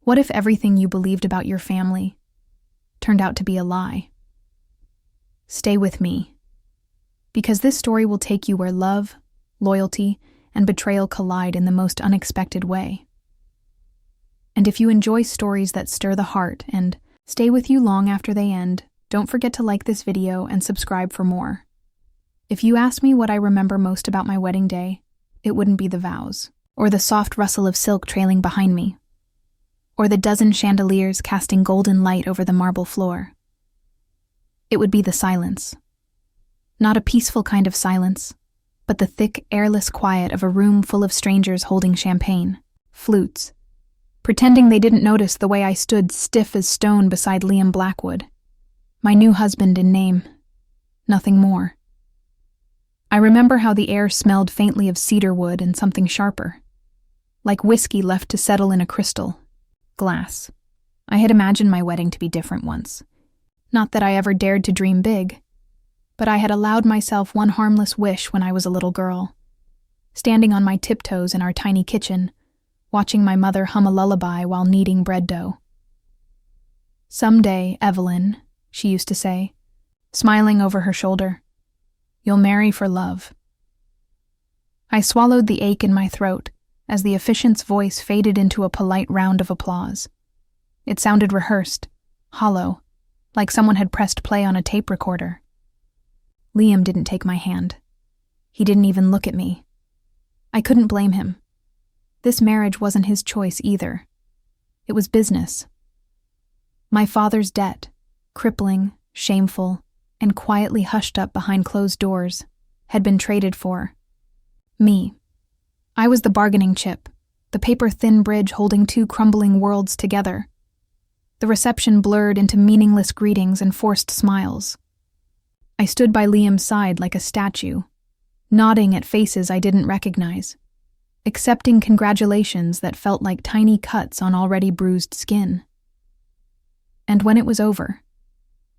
What if everything you believed about your family turned out to be a lie? Stay with me, because this story will take you where love, loyalty, and betrayal collide in the most unexpected way. And if you enjoy stories that stir the heart and stay with you long after they end, don't forget to like this video and subscribe for more. If you ask me what I remember most about my wedding day, it wouldn't be the vows, or the soft rustle of silk trailing behind me, or the dozen chandeliers casting golden light over the marble floor. It would be the silence. Not a peaceful kind of silence, but the thick, airless quiet of a room full of strangers holding champagne, flutes, pretending they didn't notice the way I stood stiff as stone beside Liam Blackwood, my new husband in name, nothing more. I remember how the air smelled faintly of cedar wood and something sharper, like whiskey left to settle in a crystal, glass. I had imagined my wedding to be different once. Not that I ever dared to dream big, but I had allowed myself one harmless wish when I was a little girl, standing on my tiptoes in our tiny kitchen, watching my mother hum a lullaby while kneading bread dough. "Someday, Evelyn," she used to say, smiling over her shoulder, "you'll marry for love." I swallowed the ache in my throat as the officiant's voice faded into a polite round of applause. It sounded rehearsed, hollow, like someone had pressed play on a tape recorder. Liam didn't take my hand. He didn't even look at me. I couldn't blame him. This marriage wasn't his choice either. It was business. My father's debt, crippling, shameful, and quietly hushed up behind closed doors, had been traded for me. I was the bargaining chip, the paper-thin bridge holding two crumbling worlds together. The reception blurred into meaningless greetings and forced smiles. I stood by Liam's side like a statue, nodding at faces I didn't recognize, accepting congratulations that felt like tiny cuts on already bruised skin. And when it was over,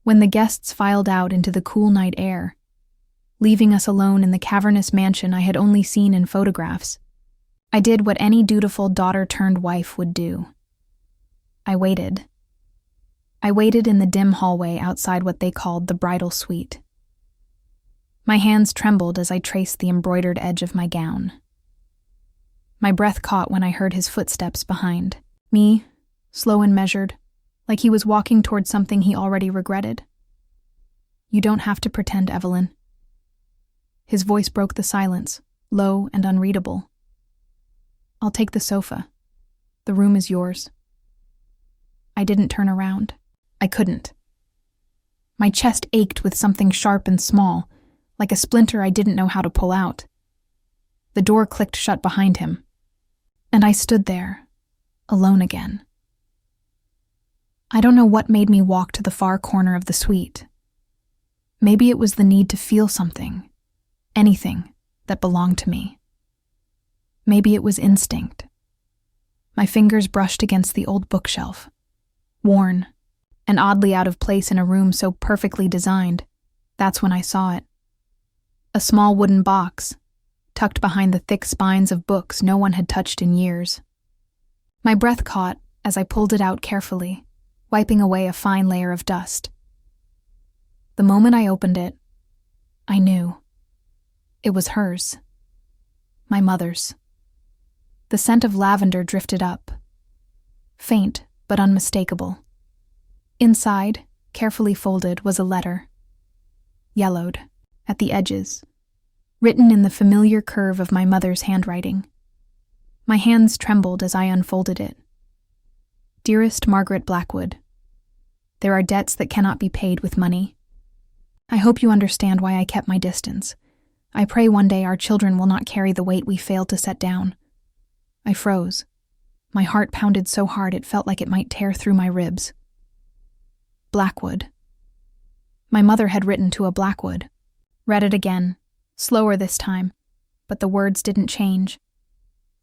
when the guests filed out into the cool night air, leaving us alone in the cavernous mansion I had only seen in photographs, I did what any dutiful daughter-turned-wife would do. I waited. I waited in the dim hallway outside what they called the bridal suite. My hands trembled as I traced the embroidered edge of my gown. My breath caught when I heard his footsteps behind me, slow and measured, like he was walking toward something he already regretted. "You don't have to pretend, Evelyn." His voice broke the silence, low and unreadable. "I'll take the sofa. The room is yours." I didn't turn around. I couldn't. My chest ached with something sharp and small, like a splinter I didn't know how to pull out. The door clicked shut behind him, and I stood there, alone again. I don't know what made me walk to the far corner of the suite. Maybe it was the need to feel something, anything that belonged to me. Maybe it was instinct. My fingers brushed against the old bookshelf, worn, and oddly out of place in a room so perfectly designed. That's when I saw it. A small wooden box, tucked behind the thick spines of books no one had touched in years. My breath caught as I pulled it out carefully, wiping away a fine layer of dust. The moment I opened it, I knew. It was hers. My mother's. The scent of lavender drifted up, faint but unmistakable. Inside, carefully folded, was a letter, yellowed at the edges, written in the familiar curve of my mother's handwriting. My hands trembled as I unfolded it. "Dearest Margaret Blackwood, there are debts that cannot be paid with money. I hope you understand why I kept my distance. I pray one day our children will not carry the weight we failed to set down." I froze. My heart pounded so hard it felt like it might tear through my ribs. Blackwood. My mother had written to a Blackwood. Read it again, slower this time, but the words didn't change.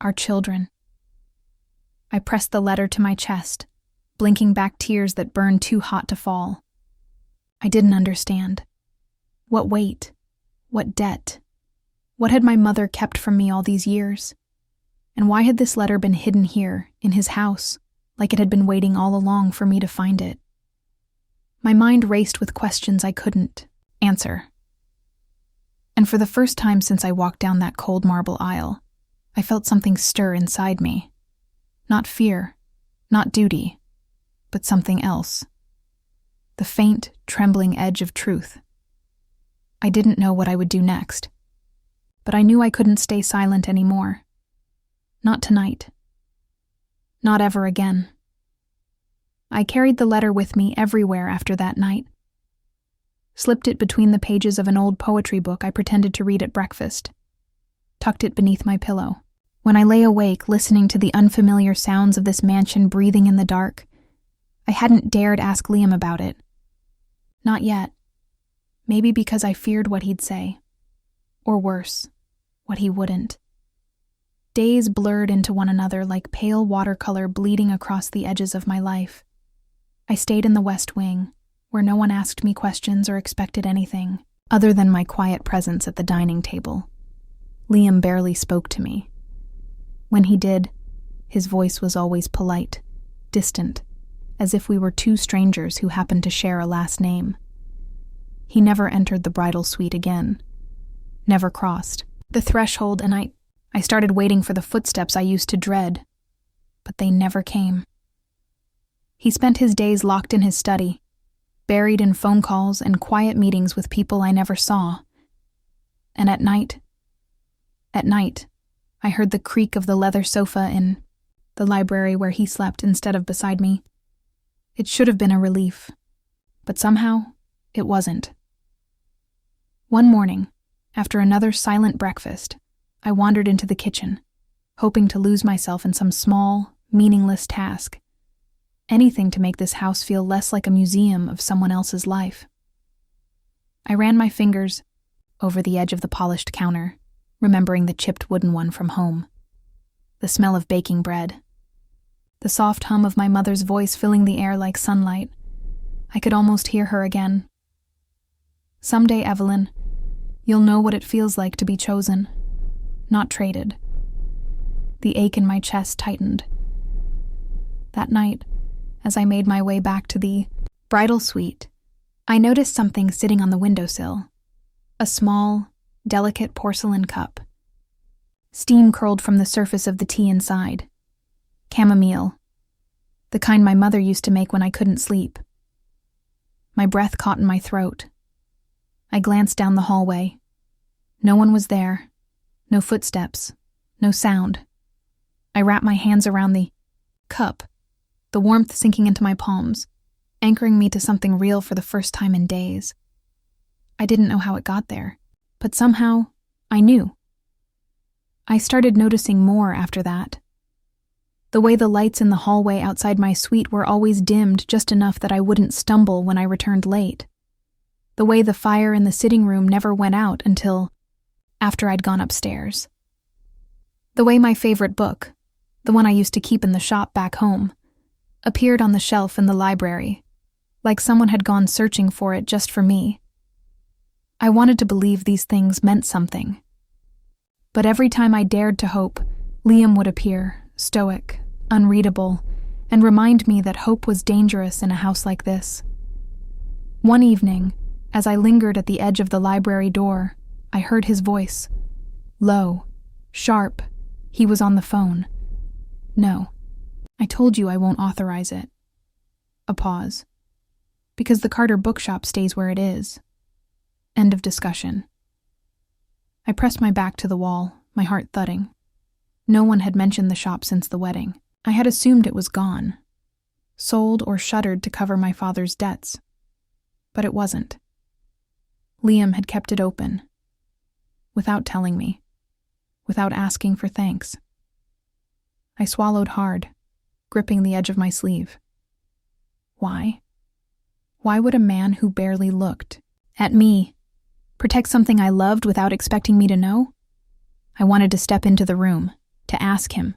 Our children. I pressed the letter to my chest, blinking back tears that burned too hot to fall. I didn't understand. What weight? What debt? What had my mother kept from me all these years? And why had this letter been hidden here, in his house, like it had been waiting all along for me to find it. My mind raced with questions I couldn't answer. And for the first time since I walked down that cold marble aisle, I felt something stir inside me. Not fear, not duty, but something else. The faint, trembling edge of truth. I didn't know what I would do next, but I knew I couldn't stay silent anymore. Not tonight. Not ever again. I carried the letter with me everywhere after that night. Slipped it between the pages of an old poetry book I pretended to read at breakfast. Tucked it beneath my pillow. When I lay awake listening to the unfamiliar sounds of this mansion breathing in the dark, I hadn't dared ask Liam about it. Not yet. Maybe because I feared what he'd say. Or worse, what he wouldn't. Days blurred into one another like pale watercolor bleeding across the edges of my life. I stayed in the West Wing, where no one asked me questions or expected anything, other than my quiet presence at the dining table. Liam barely spoke to me. When he did, his voice was always polite, distant, as if we were two strangers who happened to share a last name. He never entered the bridal suite again. Never crossed the threshold, and I started waiting for the footsteps I used to dread, but they never came. He spent his days locked in his study, buried in phone calls and quiet meetings with people I never saw. And at night, I heard the creak of the leather sofa in the library where he slept instead of beside me. It should have been a relief, but somehow it wasn't. One morning, after another silent breakfast, I wandered into the kitchen, hoping to lose myself in some small, meaningless task. Anything to make this house feel less like a museum of someone else's life. I ran my fingers over the edge of the polished counter, remembering the chipped wooden one from home. The smell of baking bread. The soft hum of my mother's voice filling the air like sunlight. I could almost hear her again. Someday, Evelyn, you'll know what it feels like to be chosen, not traded. The ache in my chest tightened. That night, as I made my way back to the bridal suite, I noticed something sitting on the windowsill. A small, delicate porcelain cup. Steam curled from the surface of the tea inside. Chamomile. The kind my mother used to make when I couldn't sleep. My breath caught in my throat. I glanced down the hallway. No one was there. No footsteps. No sound. I wrapped my hands around the cup, the warmth sinking into my palms, anchoring me to something real for the first time in days. I didn't know how it got there, but somehow I knew. I started noticing more after that. The way the lights in the hallway outside my suite were always dimmed just enough that I wouldn't stumble when I returned late. The way the fire in the sitting room never went out until after I'd gone upstairs. The way my favorite book, the one I used to keep in the shop back home, appeared on the shelf in the library, like someone had gone searching for it just for me. I wanted to believe these things meant something. But every time I dared to hope, Liam would appear, stoic, unreadable, and remind me that hope was dangerous in a house like this. One evening, as I lingered at the edge of the library door, I heard his voice. Low, sharp. He was on the phone. No, I told you I won't authorize it. A pause. Because the Carter bookshop stays where it is. End of discussion. I pressed my back to the wall, my heart thudding. No one had mentioned the shop since the wedding. I had assumed it was gone. Sold or shuttered to cover my father's debts. But it wasn't. Liam had kept it open. Without telling me. Without asking for thanks. I swallowed hard, gripping the edge of my sleeve. Why? Why would a man who barely looked at me protect something I loved without expecting me to know? I wanted to step into the room, to ask him,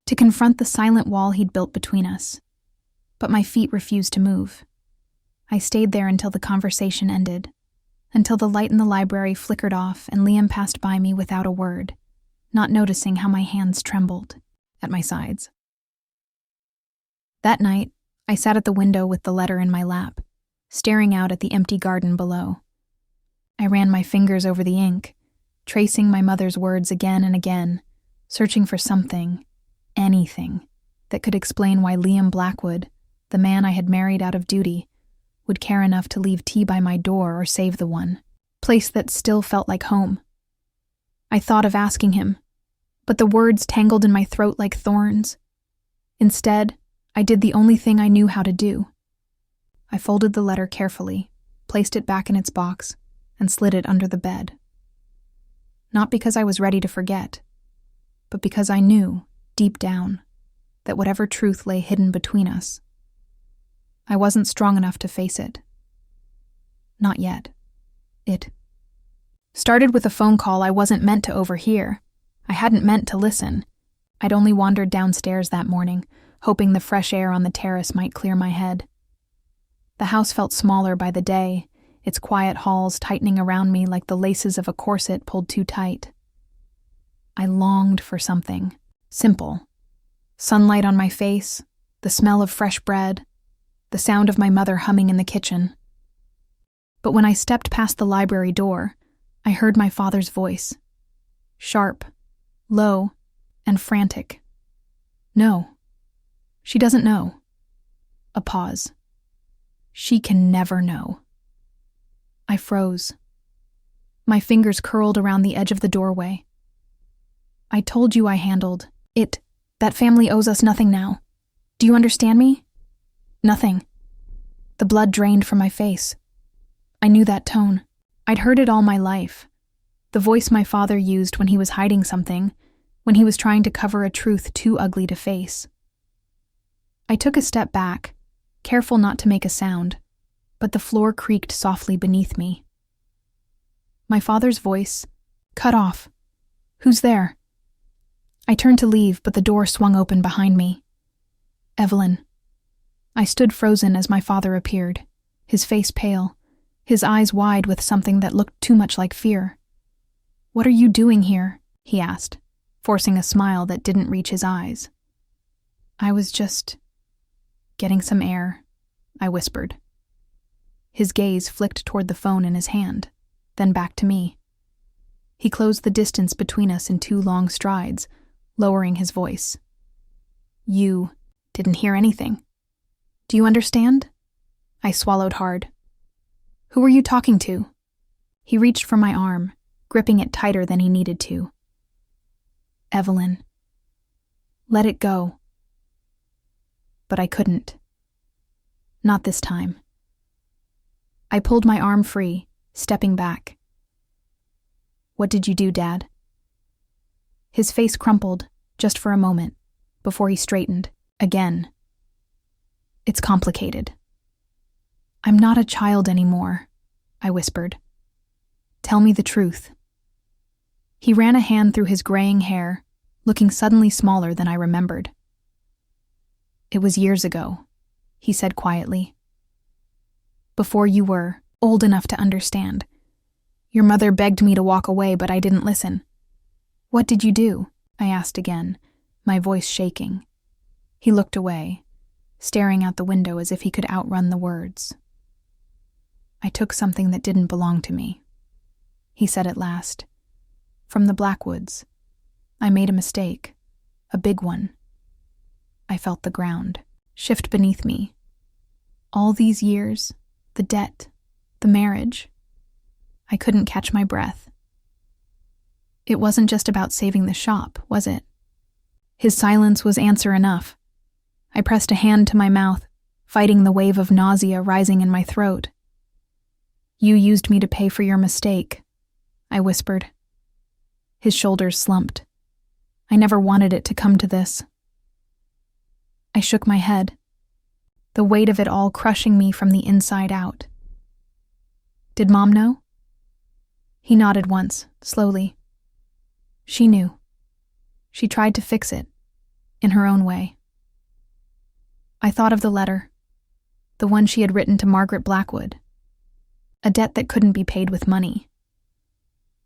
to confront the silent wall he'd built between us. But my feet refused to move. I stayed there until the conversation ended, until the light in the library flickered off and Liam passed by me without a word, not noticing how my hands trembled at my sides. That night, I sat at the window with the letter in my lap, staring out at the empty garden below. I ran my fingers over the ink, tracing my mother's words again and again, searching for something, anything, that could explain why Liam Blackwood, the man I had married out of duty, would care enough to leave tea by my door or save the one, place that still felt like home. I thought of asking him, but the words tangled in my throat like thorns. Instead, I did the only thing I knew how to do. I folded the letter carefully, placed it back in its box, and slid it under the bed. Not because I was ready to forget, but because I knew, deep down, that whatever truth lay hidden between us, I wasn't strong enough to face it. Not yet. It started with a phone call I wasn't meant to overhear. I hadn't meant to listen. I'd only wandered downstairs that morning, hoping the fresh air on the terrace might clear my head. The house felt smaller by the day, its quiet halls tightening around me like the laces of a corset pulled too tight. I longed for something simple. Sunlight on my face, the smell of fresh bread, the sound of my mother humming in the kitchen. But when I stepped past the library door, I heard my father's voice. Sharp, low, and frantic. No. She doesn't know. A pause. She can never know. I froze. My fingers curled around the edge of the doorway. I told you I handled it. That family owes us nothing now. Do you understand me? Nothing. The blood drained from my face. I knew that tone. I'd heard it all my life. The voice my father used when he was hiding something, when he was trying to cover a truth too ugly to face. I took a step back, careful not to make a sound, but the floor creaked softly beneath me. My father's voice, cut off. Who's there? I turned to leave, but the door swung open behind me. Evelyn. I stood frozen as my father appeared, his face pale, his eyes wide with something that looked too much like fear. What are you doing here? He asked, forcing a smile that didn't reach his eyes. I was just getting some air, I whispered. His gaze flicked toward the phone in his hand, then back to me. He closed the distance between us in 2 long strides, lowering his voice. You didn't hear anything. Do you understand? I swallowed hard. Who were you talking to? He reached for my arm, gripping it tighter than he needed to. Evelyn. Let it go. But I couldn't. Not this time. I pulled my arm free, stepping back. What did you do, Dad? His face crumpled, just for a moment, before he straightened, again. It's complicated. I'm not a child anymore, I whispered. Tell me the truth. He ran a hand through his graying hair, looking suddenly smaller than I remembered. It was years ago, he said quietly. Before you were old enough to understand. Your mother begged me to walk away, but I didn't listen. What did you do? I asked again, my voice shaking. He looked away, staring out the window as if he could outrun the words. I took something that didn't belong to me, he said at last. From the Blackwoods. I made a mistake, a big one. I felt the ground shift beneath me. All these years, the debt, the marriage. I couldn't catch my breath. It wasn't just about saving the shop, was it? His silence was answer enough. I pressed a hand to my mouth, fighting the wave of nausea rising in my throat. You used me to pay for your mistake, I whispered. His shoulders slumped. I never wanted it to come to this. I shook my head, the weight of it all crushing me from the inside out. Did Mom know? He nodded once, slowly. She knew. She tried to fix it, in her own way. I thought of the letter, the one she had written to Margaret Blackwood. A debt that couldn't be paid with money.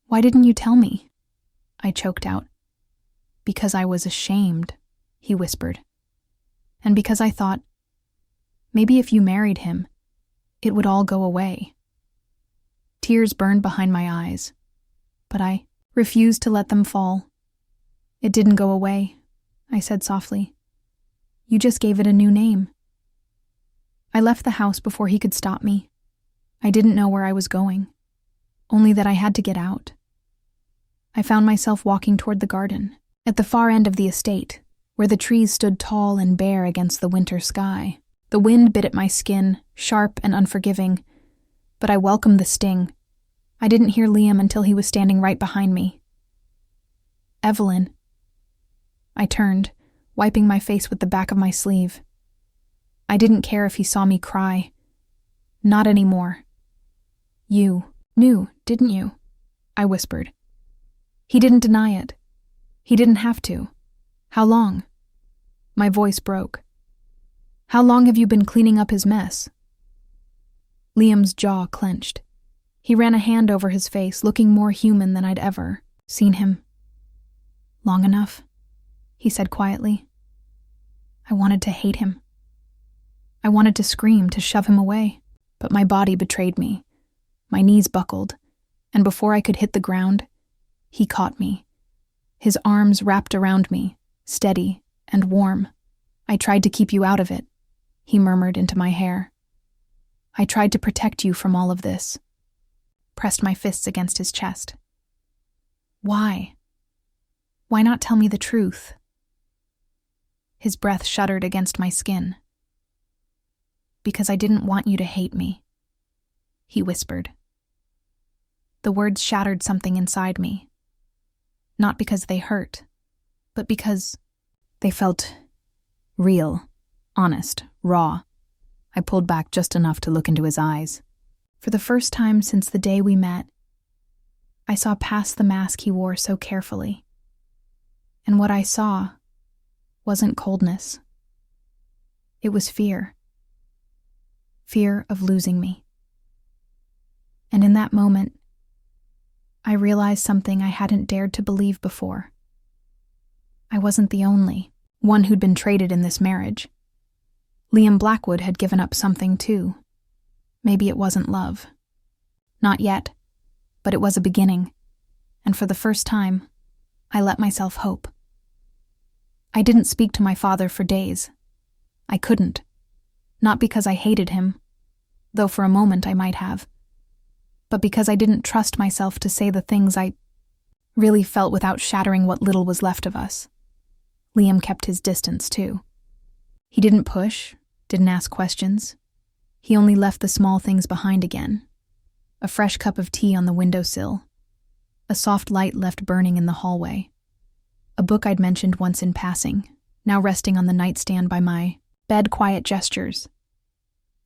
Why didn't you tell me? I choked out. Because I was ashamed, he whispered. And because I thought, maybe if you married him, it would all go away. Tears burned behind my eyes, but I refused to let them fall. It didn't go away, I said softly. You just gave it a new name. I left the house before he could stop me. I didn't know where I was going, only that I had to get out. I found myself walking toward the garden, at the far end of the estate, where the trees stood tall and bare against the winter sky. The wind bit at my skin, sharp and unforgiving, but I welcomed the sting. I didn't hear Liam until he was standing right behind me. Evelyn. I turned, wiping my face with the back of my sleeve. I didn't care if he saw me cry. Not anymore. You knew, didn't you? I whispered. He didn't deny it. He didn't have to. How long? My voice broke. How long have you been cleaning up his mess? Liam's jaw clenched. He ran a hand over his face, looking more human than I'd ever seen him. Long enough, he said quietly. I wanted to hate him. I wanted to scream, to shove him away, but my body betrayed me. My knees buckled, and before I could hit the ground, he caught me. His arms wrapped around me, steady and warm. I tried to keep you out of it, he murmured into my hair. I tried to protect you from all of this. Pressed my fists against his chest. Why? Why not tell me the truth? His breath shuddered against my skin. Because I didn't want you to hate me, he whispered. The words shattered something inside me. Not because they hurt, but because they felt real, honest, raw. I pulled back just enough to look into his eyes. For the first time since the day we met, I saw past the mask he wore so carefully. And what I saw wasn't coldness. It was fear. Fear of losing me. And in that moment, I realized something I hadn't dared to believe before. I wasn't the only one who'd been traded in this marriage. Liam Blackwood had given up something too. Maybe it wasn't love. Not yet, but it was a beginning, and for the first time, I let myself hope. I didn't speak to my father for days. I couldn't. Not because I hated him, though for a moment I might have, but because I didn't trust myself to say the things I really felt without shattering what little was left of us. Liam kept his distance, too. He didn't push, didn't ask questions. He only left the small things behind again. A fresh cup of tea on the windowsill. A soft light left burning in the hallway. A book I'd mentioned once in passing, now resting on the nightstand by my bed. Quiet gestures.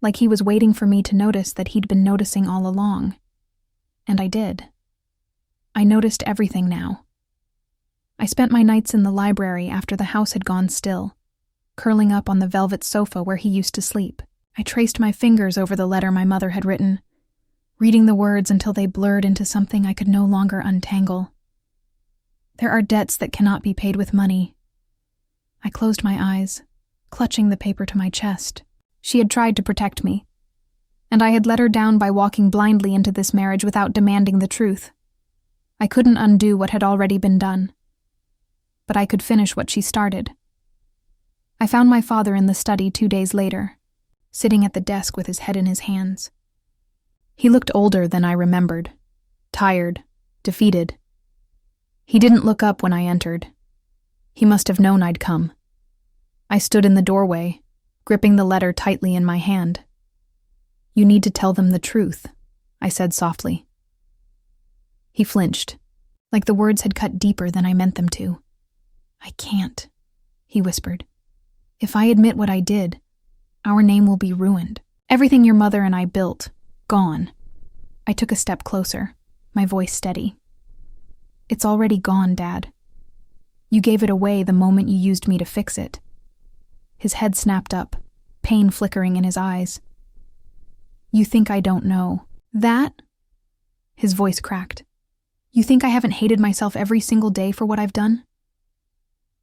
Like he was waiting for me to notice that he'd been noticing all along. And I did. I noticed everything now. I spent my nights in the library after the house had gone still, curling up on the velvet sofa where he used to sleep. I traced my fingers over the letter my mother had written, reading the words until they blurred into something I could no longer untangle. There are debts that cannot be paid with money. I closed my eyes, clutching the paper to my chest. She had tried to protect me, and I had let her down by walking blindly into this marriage without demanding the truth. I couldn't undo what had already been done, but I could finish what she started. I found my father in the study 2 days later, sitting at the desk with his head in his hands. He looked older than I remembered, tired, defeated. He didn't look up when I entered. He must have known I'd come. I stood in the doorway, gripping the letter tightly in my hand. You need to tell them the truth, I said softly. He flinched, like the words had cut deeper than I meant them to. I can't, he whispered. If I admit what I did, our name will be ruined. Everything your mother and I built, gone. I took a step closer, my voice steady. It's already gone, Dad. You gave it away the moment you used me to fix it. His head snapped up, pain flickering in his eyes. You think I don't know that? His voice cracked. You think I haven't hated myself every single day for what I've done?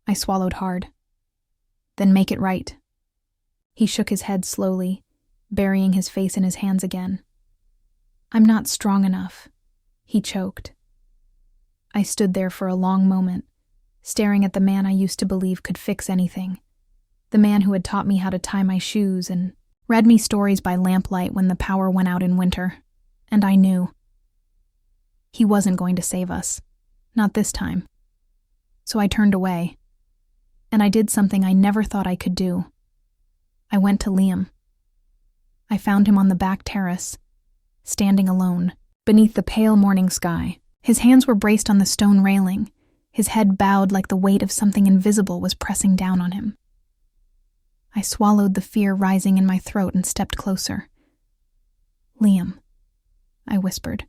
I swallowed hard. Then make it right, He shook his head slowly, burying his face in his hands again. "I'm not strong enough," he choked. I stood there for a long moment, staring at the man I used to believe could fix anything. The man who had taught me how to tie my shoes and read me stories by lamplight when the power went out in winter. And I knew. He wasn't going to save us. Not this time. So I turned away. And I did something I never thought I could do. I went to Liam. I found him on the back terrace, standing alone, beneath the pale morning sky. His hands were braced on the stone railing, his head bowed like the weight of something invisible was pressing down on him. I swallowed the fear rising in my throat and stepped closer. "Liam," I whispered.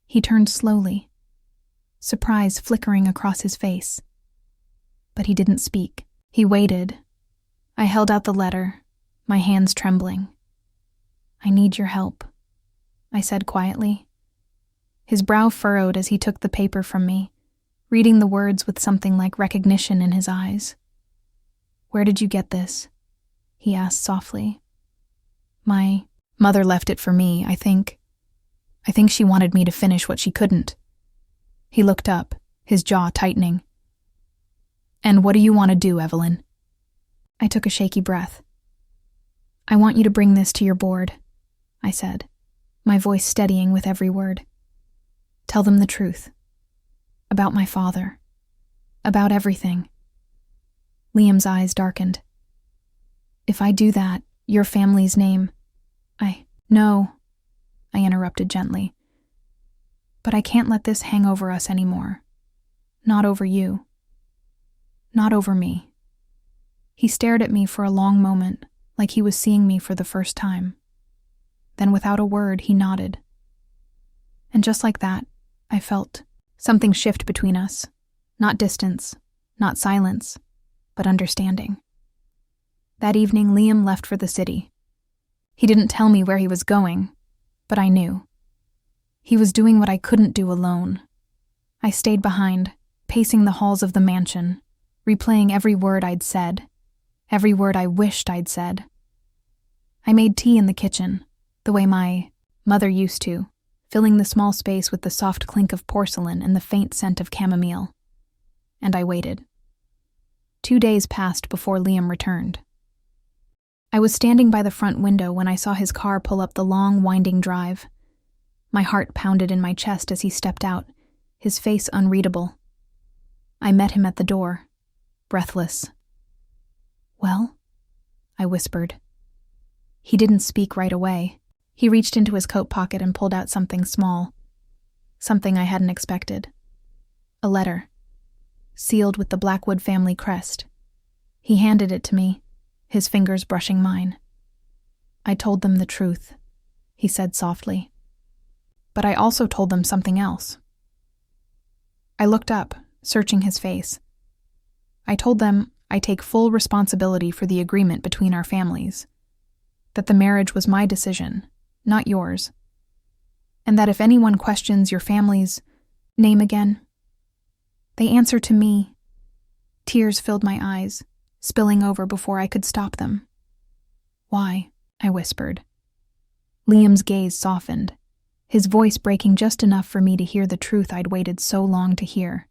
He turned slowly, surprise flickering across his face. But he didn't speak. He waited. I held out the letter, my hands trembling. "I need your help," I said quietly. His brow furrowed as he took the paper from me, reading the words with something like recognition in his eyes. "Where did you get this?" he asked softly. "My mother left it for me, I think. I think she wanted me to finish what she couldn't." He looked up, his jaw tightening. "And what do you want to do, Evelyn?" I took a shaky breath. "I want you to bring this to your board," I said, my voice steadying with every word. "Tell them the truth. About my father. About everything." Liam's eyes darkened. "If I do that, your family's name—" "No," I interrupted gently. "But I can't let this hang over us anymore. Not over you. Not over me." He stared at me for a long moment, like he was seeing me for the first time. Then without a word, he nodded. And just like that, I felt something shift between us. Not distance, not silence, but understanding. That evening, Liam left for the city. He didn't tell me where he was going, but I knew. He was doing what I couldn't do alone. I stayed behind, pacing the halls of the mansion, replaying every word I'd said, every word I wished I'd said. I made tea in the kitchen, the way my mother used to, filling the small space with the soft clink of porcelain and the faint scent of chamomile. And I waited. 2 days passed before Liam returned. I was standing by the front window when I saw his car pull up the long, winding drive. My heart pounded in my chest as he stepped out, his face unreadable. I met him at the door, breathless. "Well?" I whispered. He didn't speak right away. He reached into his coat pocket and pulled out something small, something I hadn't expected. A letter, sealed with the Blackwood family crest. He handed it to me, his fingers brushing mine. "I told them the truth," he said softly. "But I also told them something else." I looked up, searching his face. "I told them I take full responsibility for the agreement between our families, that the marriage was my decision, not yours, and that if anyone questions your family's name again, they answer to me." Tears filled my eyes, spilling over before I could stop them. "Why?" I whispered. Liam's gaze softened, his voice breaking just enough for me to hear the truth I'd waited so long to hear.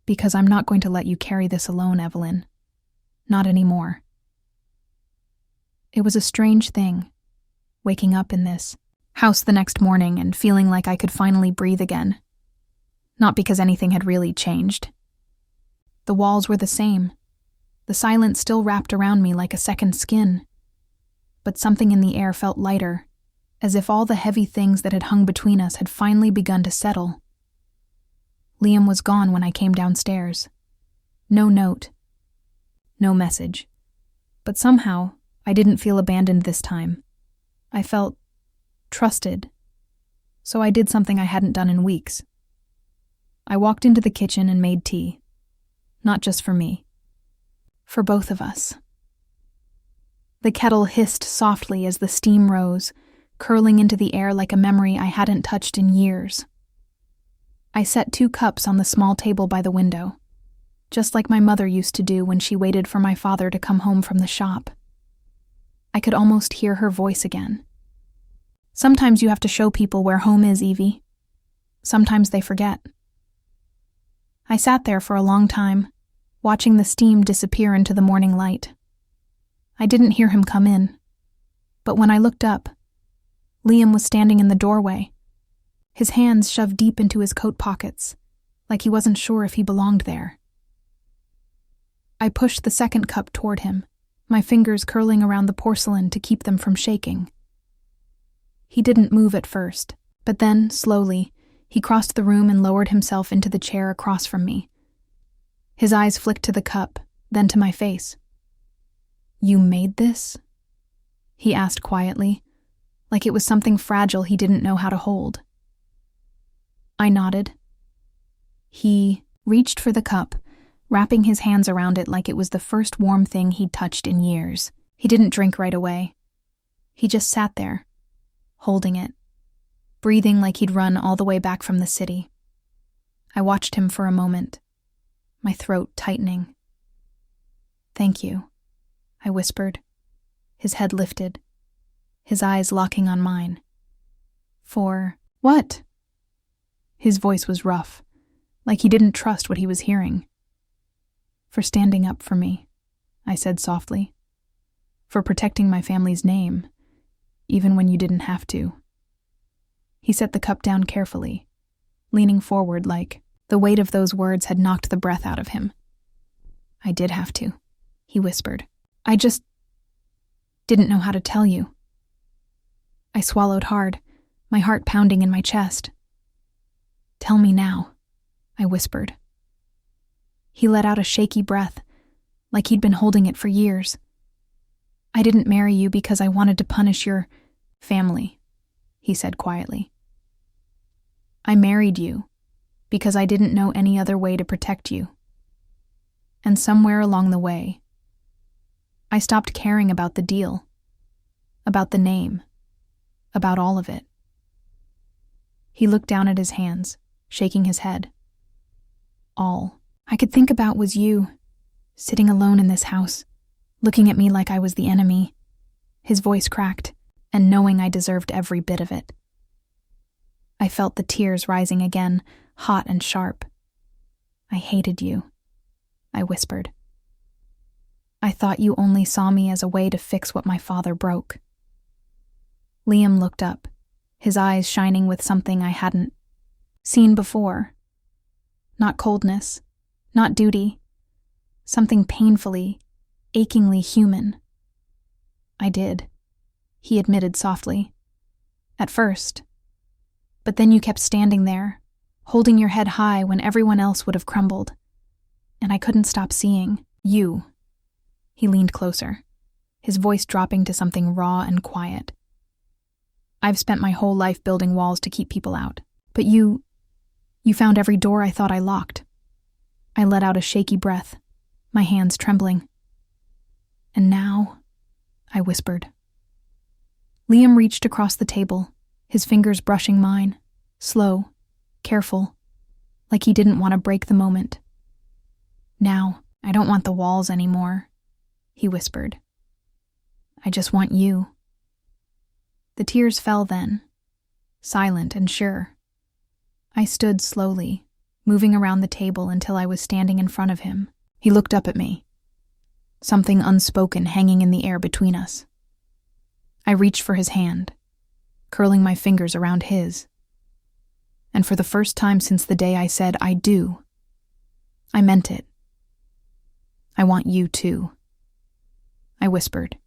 "Because I'm not going to let you carry this alone, Evelyn. Not anymore." It was a strange thing, waking up in this house the next morning and feeling like I could finally breathe again. Not because anything had really changed. The walls were the same. The silence still wrapped around me like a second skin. But something in the air felt lighter, as if all the heavy things that had hung between us had finally begun to settle. Liam was gone when I came downstairs. No note. No message. But somehow, I didn't feel abandoned this time. I felt trusted. So I did something I hadn't done in weeks. I walked into the kitchen and made tea. Not just for me. For both of us. The kettle hissed softly as the steam rose, curling into the air like a memory I hadn't touched in years. I set 2 cups on the small table by the window. just like my mother used to do when she waited for my father to come home from the shop. I could almost hear her voice again. Sometimes you have to show people where home is, Evie. Sometimes they forget. I sat there for a long time, watching the steam disappear into the morning light. I didn't hear him come in, but when I looked up, Liam was standing in the doorway, his hands shoved deep into his coat pockets, like he wasn't sure if he belonged there. I pushed the second cup toward him, my fingers curling around the porcelain to keep them from shaking. He didn't move at first, but then, slowly, he crossed the room and lowered himself into the chair across from me. His eyes flicked to the cup, then to my face. "You made this?" he asked quietly, like it was something fragile he didn't know how to hold. I nodded. He reached for the cup, wrapping his hands around it like it was the first warm thing he'd touched in years. He didn't drink right away. He just sat there, holding it, breathing like he'd run all the way back from the city. I watched him for a moment, my throat tightening. "Thank you," I whispered, his head lifted, his eyes locking on mine. "For what?" His voice was rough, like he didn't trust what he was hearing. "For standing up for me," I said softly. "For protecting my family's name, even when you didn't have to." He set the cup down carefully, leaning forward like the weight of those words had knocked the breath out of him. "I did have to," he whispered. "I just didn't know how to tell you." I swallowed hard, my heart pounding in my chest. "Tell me now," I whispered. He let out a shaky breath, like he'd been holding it for years. "I didn't marry you because I wanted to punish your family," he said quietly. "I married you because I didn't know any other way to protect you. And somewhere along the way, I stopped caring about the deal, about the name, about all of it." He looked down at his hands, shaking his head. "All I could think about was you, sitting alone in this house, looking at me like I was the enemy." His voice cracked, and knowing I deserved every bit of it. I felt the tears rising again, hot and sharp. "I hated you," I whispered. "I thought you only saw me as a way to fix what my father broke." Liam looked up, his eyes shining with something I hadn't seen before. Not coldness, not duty, something painfully, achingly human. "I did," he admitted softly. "At first. But then you kept standing there, holding your head high when everyone else would have crumbled. And I couldn't stop seeing you." He leaned closer, his voice dropping to something raw and quiet. "I've spent my whole life building walls to keep people out. But you found every door I thought I locked." I let out a shaky breath, my hands trembling. "And now," I whispered. Liam reached across the table, his fingers brushing mine, slow, careful, like he didn't want to break the moment. "Now, I don't want the walls anymore," he whispered. "I just want you." The tears fell then, silent and sure. I stood slowly, moving around the table until I was standing in front of him. He looked up at me, something unspoken hanging in the air between us. I reached for his hand, curling my fingers around his. And for the first time since the day I said "I do," I meant it. "I want you too," I whispered.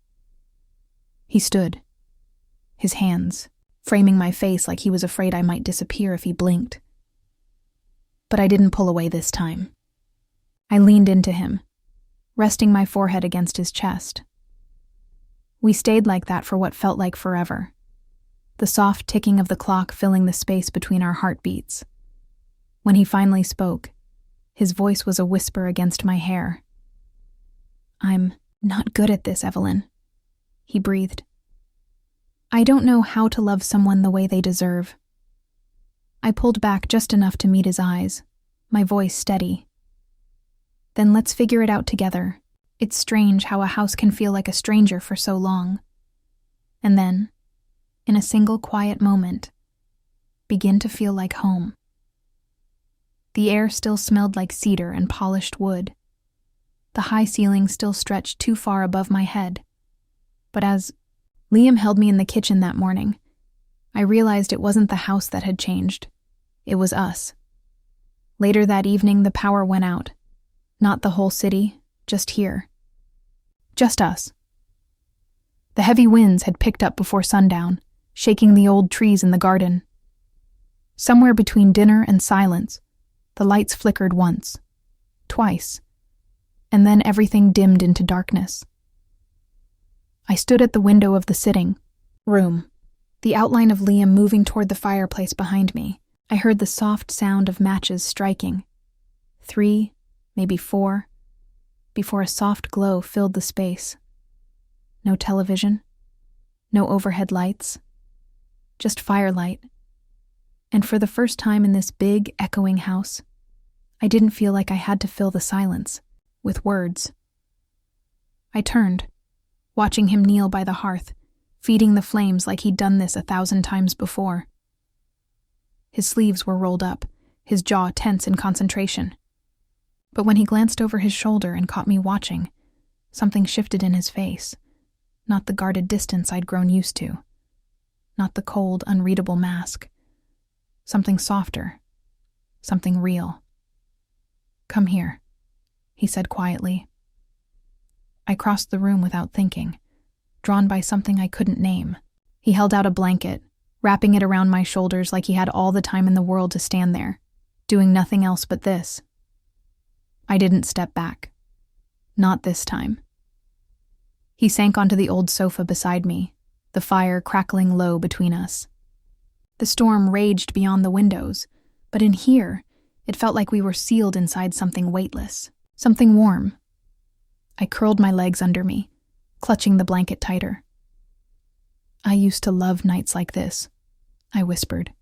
He stood, his hands framing my face like he was afraid I might disappear if he blinked. But I didn't pull away this time. I leaned into him, resting my forehead against his chest. We stayed like that for what felt like forever, the soft ticking of the clock filling the space between our heartbeats. When he finally spoke, his voice was a whisper against my hair. "I'm not good at this, Evelyn," he breathed. "I don't know how to love someone the way they deserve." I pulled back just enough to meet his eyes, my voice steady. Then let's figure it out together. It's strange how a house can feel like a stranger for so long. And then, in a single quiet moment, begin to feel like home. The air still smelled like cedar and polished wood. The high ceiling still stretched too far above my head. But as Liam held me in the kitchen that morning, I realized it wasn't the house that had changed. It was us. Later that evening, the power went out. Not the whole city, just here. Just us. The heavy winds had picked up before sundown, shaking the old trees in the garden. Somewhere between dinner and silence, the lights flickered once, twice, and then everything dimmed into darkness. I stood at the window of the sitting room, the outline of Liam moving toward the fireplace behind me. I heard the soft sound of matches striking. 3, maybe 4, before a soft glow filled the space. No television, no overhead lights, just firelight. And for the first time in this big, echoing house, I didn't feel like I had to fill the silence with words. I turned, watching him kneel by the hearth, feeding the flames like he'd done this 1,000 times before. His sleeves were rolled up, his jaw tense in concentration. But when he glanced over his shoulder and caught me watching, something shifted in his face. Not the guarded distance I'd grown used to. Not the cold, unreadable mask. Something softer. Something real. "Come here," he said quietly. I crossed the room without thinking, drawn by something I couldn't name. He held out a blanket, wrapping it around my shoulders like he had all the time in the world to stand there, doing nothing else but this. I didn't step back. Not this time. He sank onto the old sofa beside me, the fire crackling low between us. The storm raged beyond the windows, but in here, it felt like we were sealed inside something weightless, something warm. I curled my legs under me, clutching the blanket tighter. "I used to love nights like this," I whispered,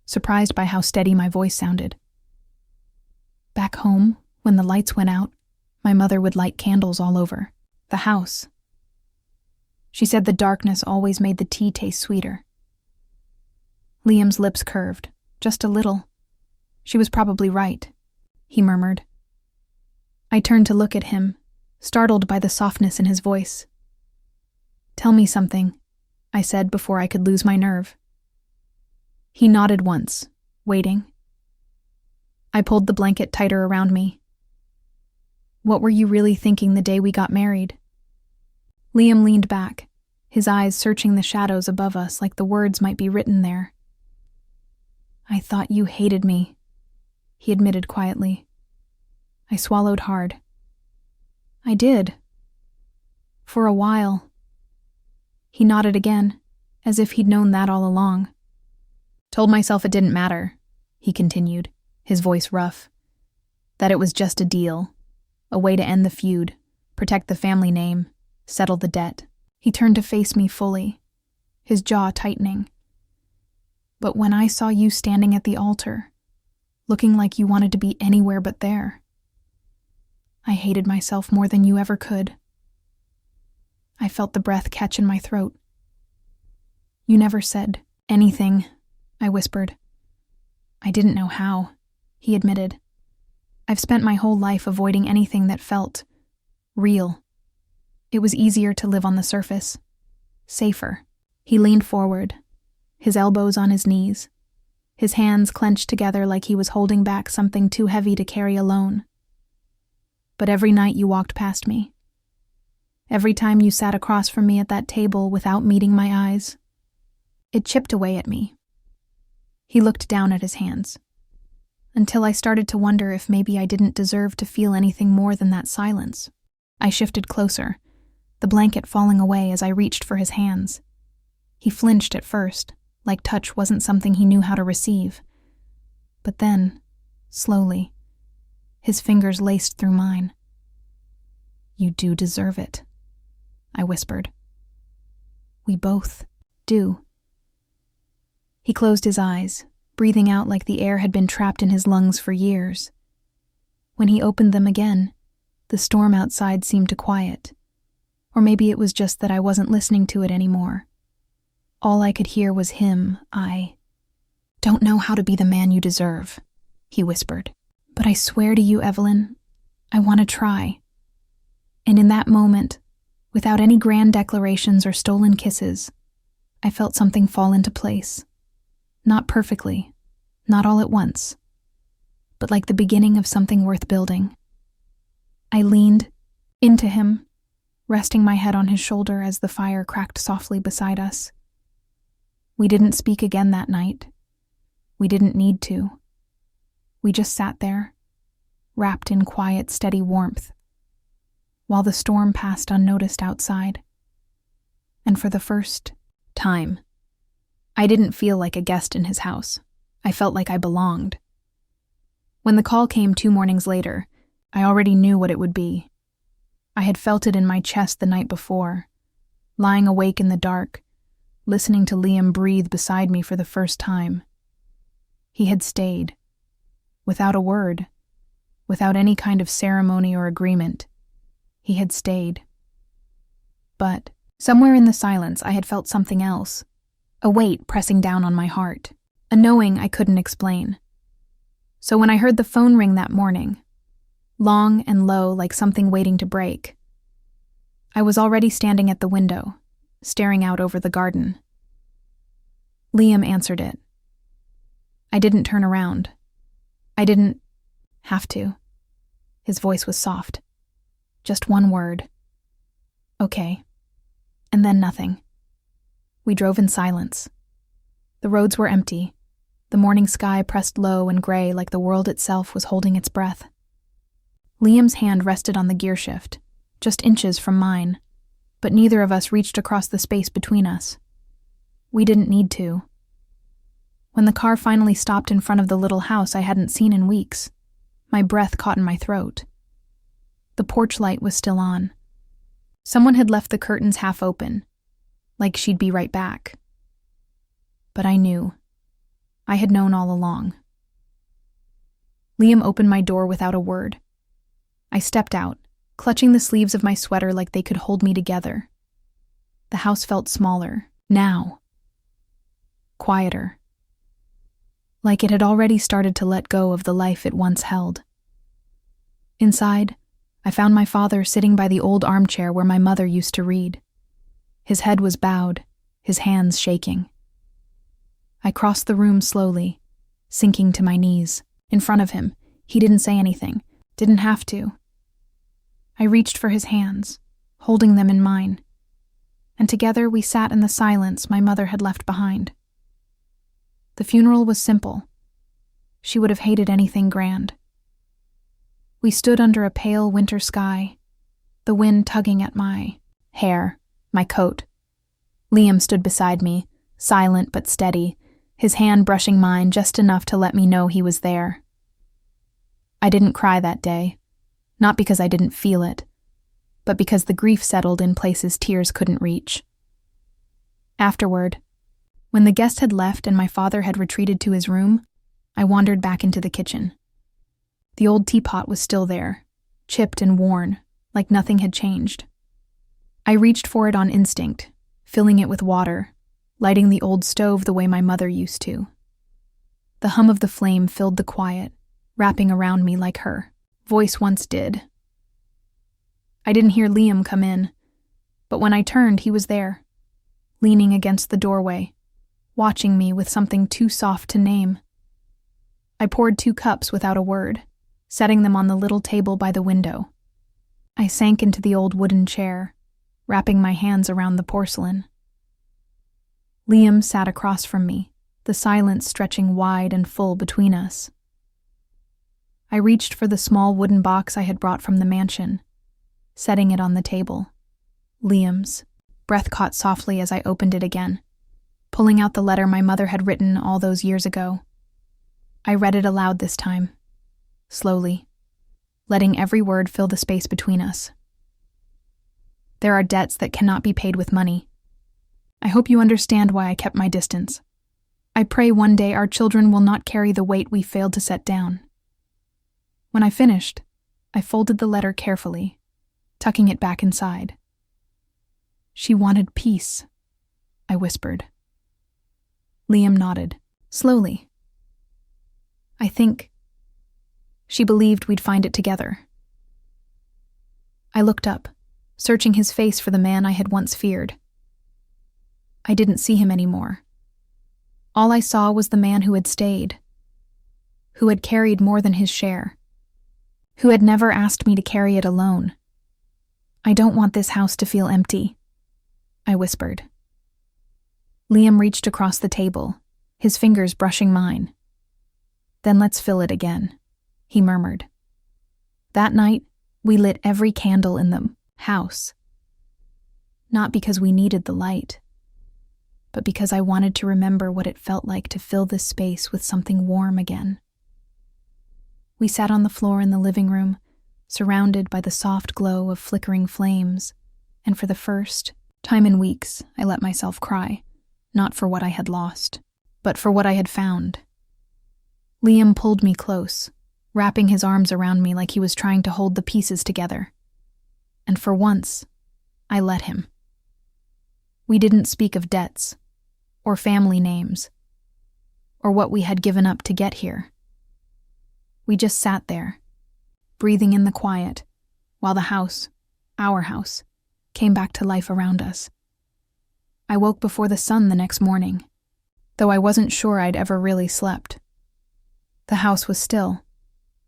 surprised by how steady my voice sounded. Back home, when the lights went out, my mother would light candles all over the house. She said the darkness always made the tea taste sweeter. Liam's lips curved, just a little. She was probably right, he murmured. I turned to look at him, startled by the softness in his voice. "Tell me something," I said before I could lose my nerve. He nodded once, waiting. I pulled the blanket tighter around me. "What were you really thinking the day we got married?" Liam leaned back, his eyes searching the shadows above us like the words might be written there. "I thought you hated me," he admitted quietly. I swallowed hard. "I did. For a while." He nodded again, as if he'd known that all along. "Told myself it didn't matter," he continued, his voice rough. "That it was just a deal, a way to end the feud, protect the family name, settle the debt." He turned to face me fully, his jaw tightening. "But when I saw you standing at the altar, looking like you wanted to be anywhere but there, I hated myself more than you ever could." I felt the breath catch in my throat. "You never said anything," I whispered. "I didn't know how," he admitted. "I've spent my whole life avoiding anything that felt real. It was easier to live on the surface. Safer." He leaned forward, his elbows on his knees, his hands clenched together like he was holding back something too heavy to carry alone. "But every night you walked past me. Every time you sat across from me at that table without meeting my eyes, it chipped away at me." He looked down at his hands, until I started to wonder if maybe I didn't deserve to feel anything more than that silence. I shifted closer, the blanket falling away as I reached for his hands. He flinched at first, like touch wasn't something he knew how to receive. But then, slowly, his fingers laced through mine. "You do deserve it," I whispered. "We both do." He closed his eyes, breathing out like the air had been trapped in his lungs for years. When he opened them again, the storm outside seemed to quiet. Or maybe it was just that I wasn't listening to it anymore. All I could hear was him. I don't know how to be the man you deserve, he whispered. But I swear to you, Evelyn, I want to try. And in that moment, without any grand declarations or stolen kisses, I felt something fall into place. Not perfectly, not all at once, but like the beginning of something worth building. I leaned into him, resting my head on his shoulder as the fire cracked softly beside us. We didn't speak again that night. We didn't need to. We just sat there, wrapped in quiet, steady warmth, while the storm passed unnoticed outside. And for the first time, I didn't feel like a guest in his house. I felt like I belonged. When the call came 2 mornings later, I already knew what it would be. I had felt it in my chest the night before, lying awake in the dark, listening to Liam breathe beside me for the first time. He had stayed, without a word, without any kind of ceremony or agreement. He had stayed. But somewhere in the silence I had felt something else, a weight pressing down on my heart, a knowing I couldn't explain. So when I heard the phone ring that morning, long and low like something waiting to break, I was already standing at the window, staring out over the garden. Liam answered it. I didn't turn around. I didn't have to. His voice was soft. Just one word. Okay. And then nothing. We drove in silence. The roads were empty. The morning sky pressed low and gray like the world itself was holding its breath. Liam's hand rested on the gear shift, just inches from mine, but neither of us reached across the space between us. We didn't need to. When the car finally stopped in front of the little house I hadn't seen in weeks, my breath caught in my throat. The porch light was still on. Someone had left the curtains half open, like she'd be right back. But I knew. I had known all along. Liam opened my door without a word. I stepped out, clutching the sleeves of my sweater like they could hold me together. The house felt smaller, now. Quieter. Like it had already started to let go of the life it once held. Inside, I found my father sitting by the old armchair where my mother used to read. His head was bowed, his hands shaking. I crossed the room slowly, sinking to my knees. In front of him, he didn't say anything, didn't have to. I reached for his hands, holding them in mine, and together we sat in the silence my mother had left behind. The funeral was simple. She would have hated anything grand. We stood under a pale winter sky, the wind tugging at my hair, my coat. Liam stood beside me, silent but steady, his hand brushing mine just enough to let me know he was there. I didn't cry that day, not because I didn't feel it, but because the grief settled in places tears couldn't reach. Afterward, when the guest had left and my father had retreated to his room, I wandered back into the kitchen. The old teapot was still there, chipped and worn, like nothing had changed. I reached for it on instinct, filling it with water, lighting the old stove the way my mother used to. The hum of the flame filled the quiet, wrapping around me like her voice once did. I didn't hear Liam come in, but when I turned, he was there, leaning against the doorway, watching me with something too soft to name. I poured 2 cups without a word, setting them on the little table by the window. I sank into the old wooden chair, wrapping my hands around the porcelain. Liam sat across from me, the silence stretching wide and full between us. I reached for the small wooden box I had brought from the mansion, setting it on the table. Liam's breath caught softly as I opened it again, pulling out the letter my mother had written all those years ago. I read it aloud this time, slowly, letting every word fill the space between us. There are debts that cannot be paid with money. I hope you understand why I kept my distance. I pray one day our children will not carry the weight we failed to set down. When I finished, I folded the letter carefully, tucking it back inside. "She wanted peace," I whispered. Liam nodded, slowly. "I think she believed we'd find it together." I looked up, searching his face for the man I had once feared. I didn't see him anymore. All I saw was the man who had stayed, who had carried more than his share, who had never asked me to carry it alone. "I don't want this house to feel empty," I whispered. Liam reached across the table, his fingers brushing mine. "Then let's fill it again," he murmured. That night, we lit every candle in the house. Not because we needed the light, but because I wanted to remember what it felt like to fill this space with something warm again. We sat on the floor in the living room, surrounded by the soft glow of flickering flames, and for the first time in weeks, I let myself cry, not for what I had lost, but for what I had found. Liam pulled me close, wrapping his arms around me like he was trying to hold the pieces together. And for once, I let him. We didn't speak of debts, or family names, or what we had given up to get here. We just sat there, breathing in the quiet, while the house, our house, came back to life around us. I woke before the sun the next morning, though I wasn't sure I'd ever really slept. The house was still,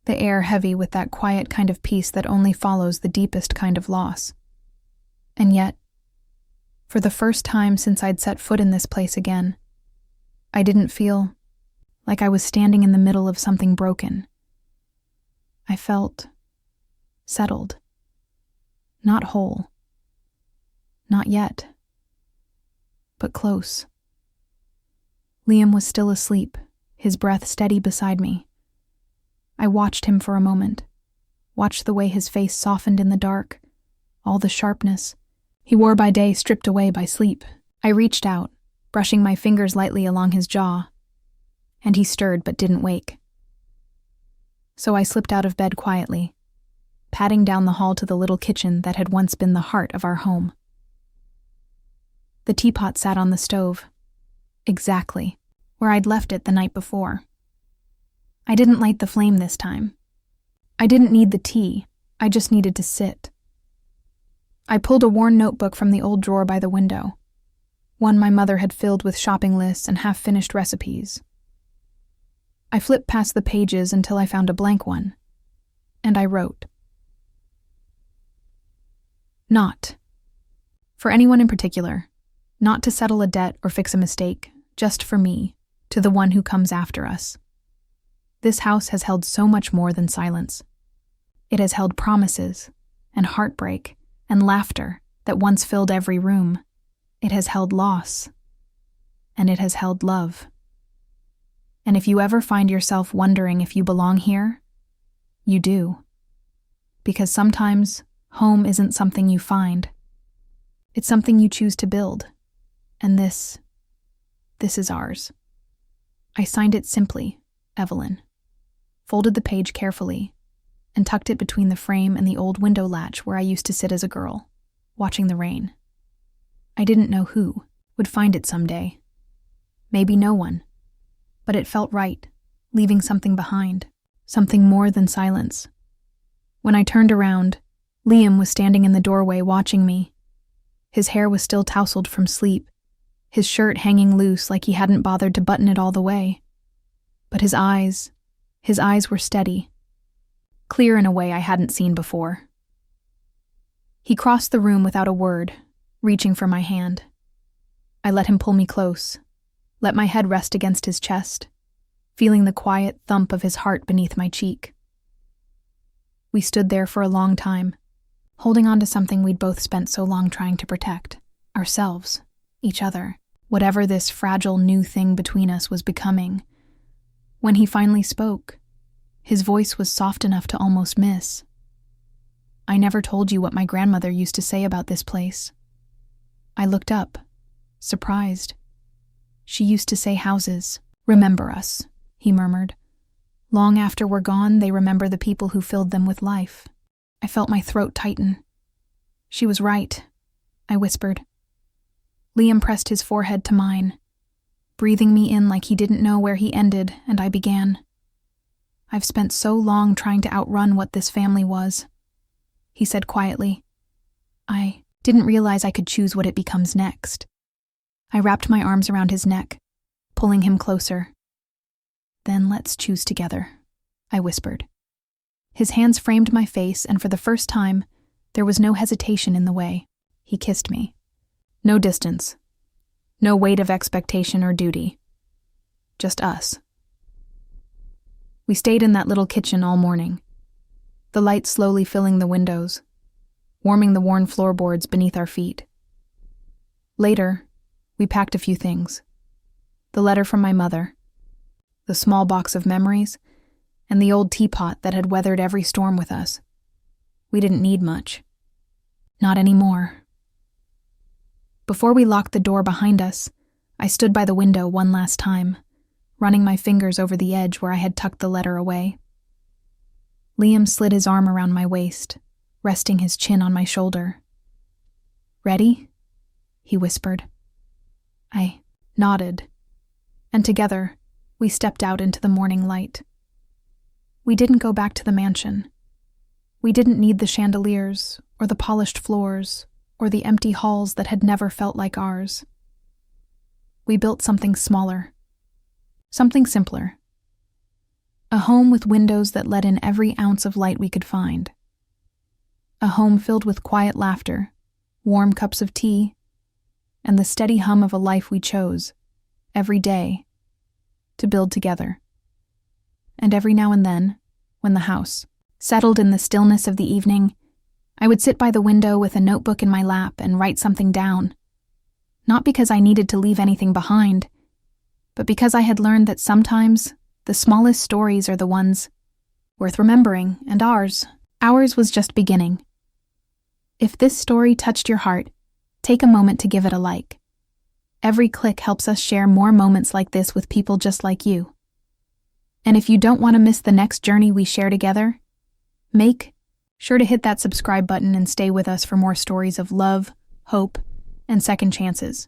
the air heavy with that quiet kind of peace that only follows the deepest kind of loss. And yet, for the first time since I'd set foot in this place again, I didn't feel like I was standing in the middle of something broken. I felt settled, not whole, not yet, but close. Liam was still asleep, his breath steady beside me. I watched him for a moment, watched the way his face softened in the dark, all the sharpness he wore by day stripped away by sleep. I reached out, brushing my fingers lightly along his jaw, and he stirred but didn't wake. So I slipped out of bed quietly, padding down the hall to the little kitchen that had once been the heart of our home. The teapot sat on the stove, exactly where I'd left it the night before. I didn't light the flame this time. I didn't need the tea, I just needed to sit. I pulled a worn notebook from the old drawer by the window, one my mother had filled with shopping lists and half-finished recipes. I flipped past the pages until I found a blank one, and I wrote. Not. For anyone in particular, not to settle a debt or fix a mistake, just for me, to the one who comes after us. This house has held so much more than silence. It has held promises, and heartbreak, and laughter that once filled every room. It has held loss, and it has held love. And if you ever find yourself wondering if you belong here, you do. Because sometimes home isn't something you find. It's something you choose to build. And this is ours. I signed it simply, Evelyn, folded the page carefully, and tucked it between the frame and the old window latch where I used to sit as a girl, watching the rain. I didn't know who would find it someday. Maybe no one. But it felt right, leaving something behind, something more than silence. When I turned around, Liam was standing in the doorway watching me. His hair was still tousled from sleep, his shirt hanging loose like he hadn't bothered to button it all the way. But his eyes were steady, clear in a way I hadn't seen before. He crossed the room without a word, reaching for my hand. I let him pull me close, let my head rest against his chest, feeling the quiet thump of his heart beneath my cheek. We stood there for a long time, holding on to something we'd both spent so long trying to protect, ourselves, each other, whatever this fragile new thing between us was becoming. When he finally spoke, his voice was soft enough to almost miss. I never told you what my grandmother used to say about this place. I looked up, surprised. She used to say houses remember us, he murmured. Long after we're gone, they remember the people who filled them with life. I felt my throat tighten. She was right, I whispered. Liam pressed his forehead to mine, breathing me in like he didn't know where he ended, and I began. I've spent so long trying to outrun what this family was, he said quietly. I didn't realize I could choose what it becomes next. I wrapped my arms around his neck, pulling him closer. Then let's choose together, I whispered. His hands framed my face, and for the first time, there was no hesitation in the way. He kissed me. No distance. No weight of expectation or duty. Just us. We stayed in that little kitchen all morning, the light slowly filling the windows, warming the worn floorboards beneath our feet. Later, we packed a few things. The letter from my mother, the small box of memories, and the old teapot that had weathered every storm with us. We didn't need much. Not anymore. Before we locked the door behind us, I stood by the window one last time, running my fingers over the edge where I had tucked the letter away. Liam slid his arm around my waist, resting his chin on my shoulder. "Ready?" he whispered. I nodded, and together we stepped out into the morning light. We didn't go back to the mansion. We didn't need the chandeliers, or the polished floors, or the empty halls that had never felt like ours. We built something smaller, something simpler. A home with windows that let in every ounce of light we could find. A home filled with quiet laughter, warm cups of tea, and the steady hum of a life we chose, every day, to build together. And every now and then, when the house settled in the stillness of the evening, I would sit by the window with a notebook in my lap and write something down. Not because I needed to leave anything behind, but because I had learned that sometimes the smallest stories are the ones worth remembering, and ours was just beginning. If this story touched your heart, take a moment to give it a like. Every click helps us share more moments like this with people just like you. And if you don't want to miss the next journey we share together, make sure to hit that subscribe button and stay with us for more stories of love, hope, and second chances.